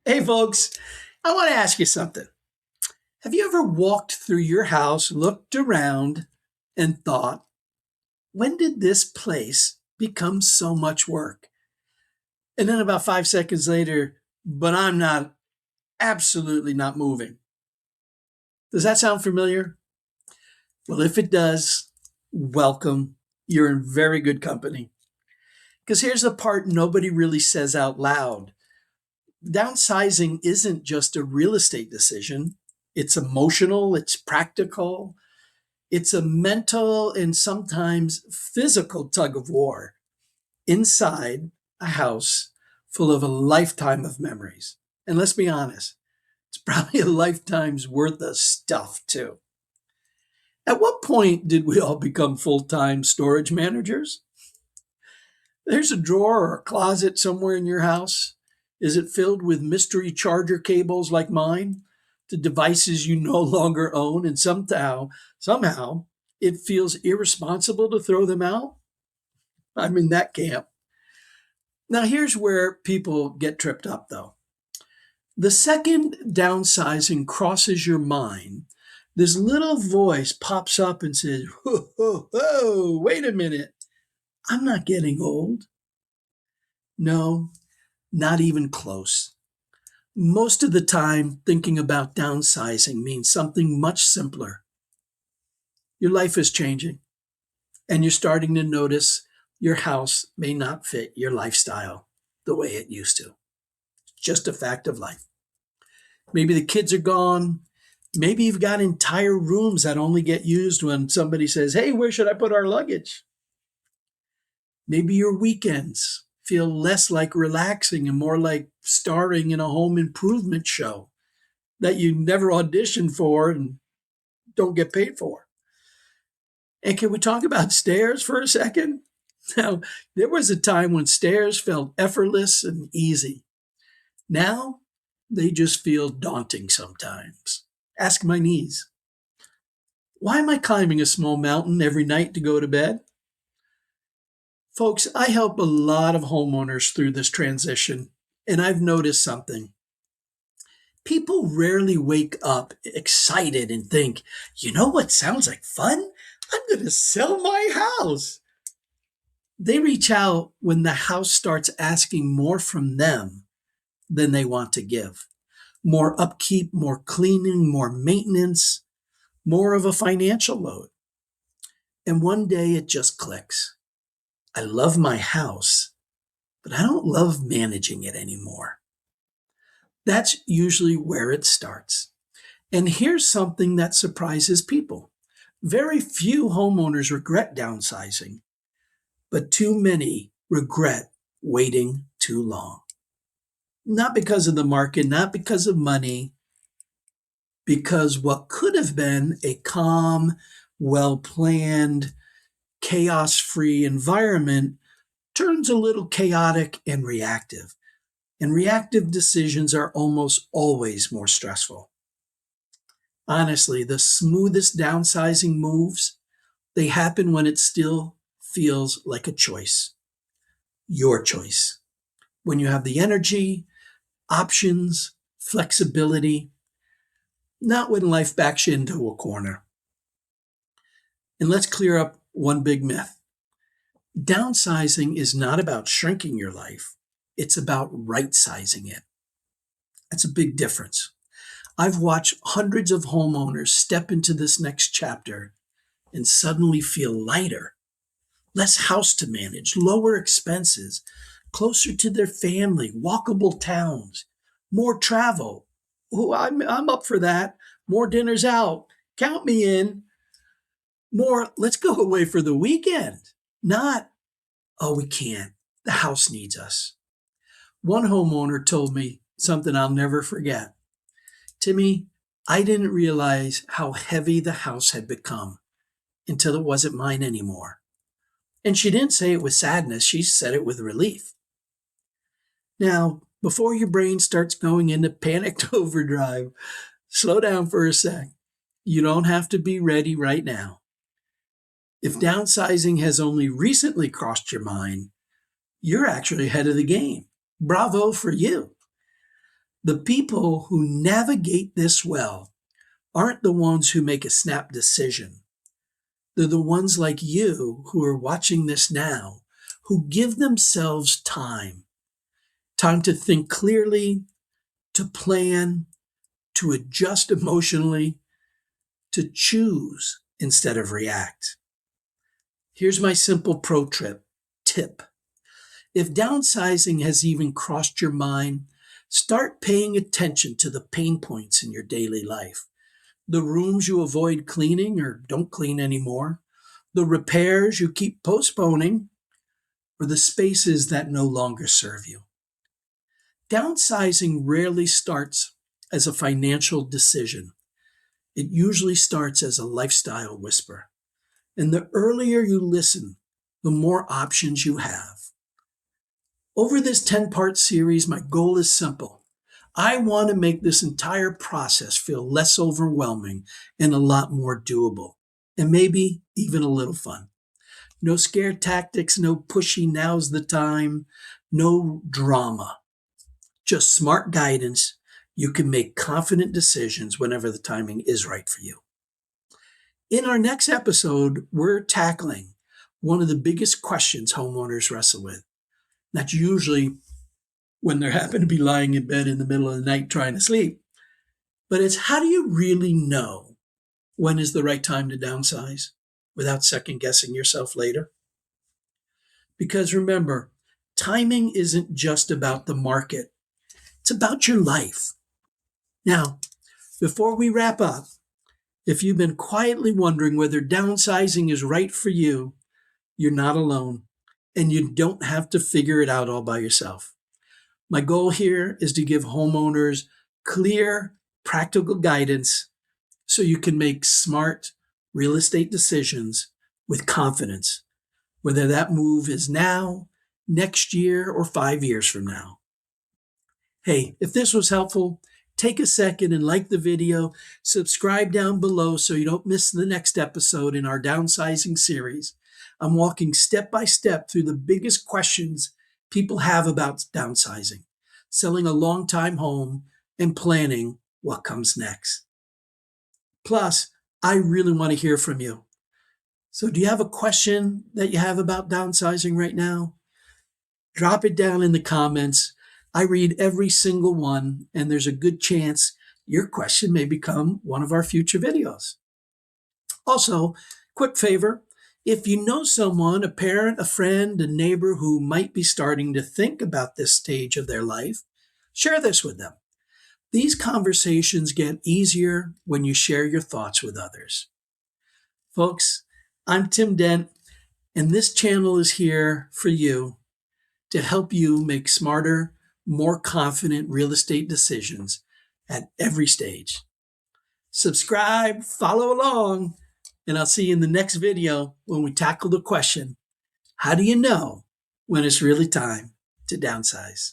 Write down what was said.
Hey, folks, I want to ask you something. Have you ever walked through your house, looked around, and thought, when did this place become so much work? And then about 5 seconds later, but I'm not, absolutely not moving. Does that sound familiar? Well, if it does, welcome. You're in very good company. Because here's the part nobody really says out loud. Downsizing isn't just a real estate decision. It's emotional, it's practical, it's a mental and sometimes physical tug of war inside a house full of a lifetime of memories. And let's be honest, it's probably a lifetime's worth of stuff too. At what point did we all become full time storage managers? There's a drawer or a closet somewhere in your house. Is it filled with mystery charger cables like mine? The devices you no longer own, and somehow, it feels irresponsible to throw them out? I'm in that camp. Now, here's where people get tripped up, though. The second downsizing crosses your mind, this little voice pops up and says, whoa, whoa, whoa, wait a minute. I'm not getting old. No, not even close. Most of the time, thinking about downsizing means something much simpler. Your life is changing, and you're starting to notice your house may not fit your lifestyle the way it used to. It's just a fact of life. Maybe the kids are gone. Maybe you've got entire rooms that only get used when somebody says, hey, where should I put our luggage? Maybe your weekends feel less like relaxing and more like starring in a home improvement show that you never auditioned for and don't get paid for. And can we talk about stairs for a second? Now, there was a time when stairs felt effortless and easy. Now, they just feel daunting sometimes. Ask my knees. Why am I climbing a small mountain every night to go to bed? Folks, I help a lot of homeowners through this transition, and I've noticed something. People rarely wake up excited and think, you know what sounds like fun? I'm going to sell my house. They reach out when the house starts asking more from them than they want to give. More upkeep, more cleaning, more maintenance, more of a financial load. And one day it just clicks. I love my house, but I don't love managing it anymore. That's usually where it starts. And here's something that surprises people. Very few homeowners regret downsizing, but too many regret waiting too long. Not because of the market, not because of money, because what could have been a calm, well-planned, chaos-free environment turns a little chaotic and reactive. And reactive decisions are almost always more stressful. Honestly, the smoothest downsizing moves, they happen when it still feels like a choice. Your choice. When you have the energy, options, flexibility, not when life backs you into a corner. And let's clear up one big myth. Downsizing is not about shrinking your life. It's about right-sizing it. That's a big difference. I've watched hundreds of homeowners step into this next chapter and suddenly feel lighter, less house to manage, lower expenses, closer to their family, walkable towns, more travel. Oh, I'm up for that. More dinners out. Count me in. More, let's go away for the weekend. Not, oh, we can't. The house needs us. One homeowner told me something I'll never forget. Timmy, I didn't realize how heavy the house had become until it wasn't mine anymore. And she didn't say it with sadness, she said it with relief. Now, before your brain starts going into panicked overdrive, slow down for a sec. You don't have to be ready right now. If downsizing has only recently crossed your mind, you're actually ahead of the game. Bravo for you. The people who navigate this well aren't the ones who make a snap decision. They're the ones like you who are watching this now, who give themselves time to think clearly, to plan, to adjust emotionally, to choose instead of react. Here's my simple tip. If downsizing has even crossed your mind, start paying attention to the pain points in your daily life. The rooms you avoid cleaning or don't clean anymore, the repairs you keep postponing, or the spaces that no longer serve you. Downsizing rarely starts as a financial decision. It usually starts as a lifestyle whisper. And the earlier you listen, the more options you have. Over this 10-part series, my goal is simple. I want to make this entire process feel less overwhelming and a lot more doable, and maybe even a little fun. No scare tactics, no pushy now's the time, no drama. Just smart guidance. You can make confident decisions whenever the timing is right for you. In our next episode, we're tackling one of the biggest questions homeowners wrestle with. That's usually when they happen to be lying in bed in the middle of the night trying to sleep. But it's, how do you really know when is the right time to downsize without second guessing yourself later? Because remember, timing isn't just about the market. It's about your life. Now, before we wrap up, if you've been quietly wondering whether downsizing is right for you, you're not alone, and you don't have to figure it out all by yourself. My goal here is to give homeowners clear, practical guidance so you can make smart real estate decisions with confidence, whether that move is now, next year, or 5 years from now. Hey, if this was helpful, take a second and like the video, subscribe down below so you don't miss the next episode in our downsizing series. I'm walking step by step through the biggest questions people have about downsizing, selling a long-time home, and planning what comes next. Plus, I really want to hear from you. So do you have a question that you have about downsizing right now? Drop it down in the comments. I read every single one, and there's a good chance your question may become one of our future videos. Also, quick favor, if you know someone, a parent, a friend, a neighbor who might be starting to think about this stage of their life, share this with them. These conversations get easier when you share your thoughts with others. Folks, I'm Tim Dent, and this channel is here for you to help you make smarter, more confident real estate decisions at every stage. Subscribe, follow along, and I'll see you in the next video when we tackle the question, how do you know when it's really time to downsize?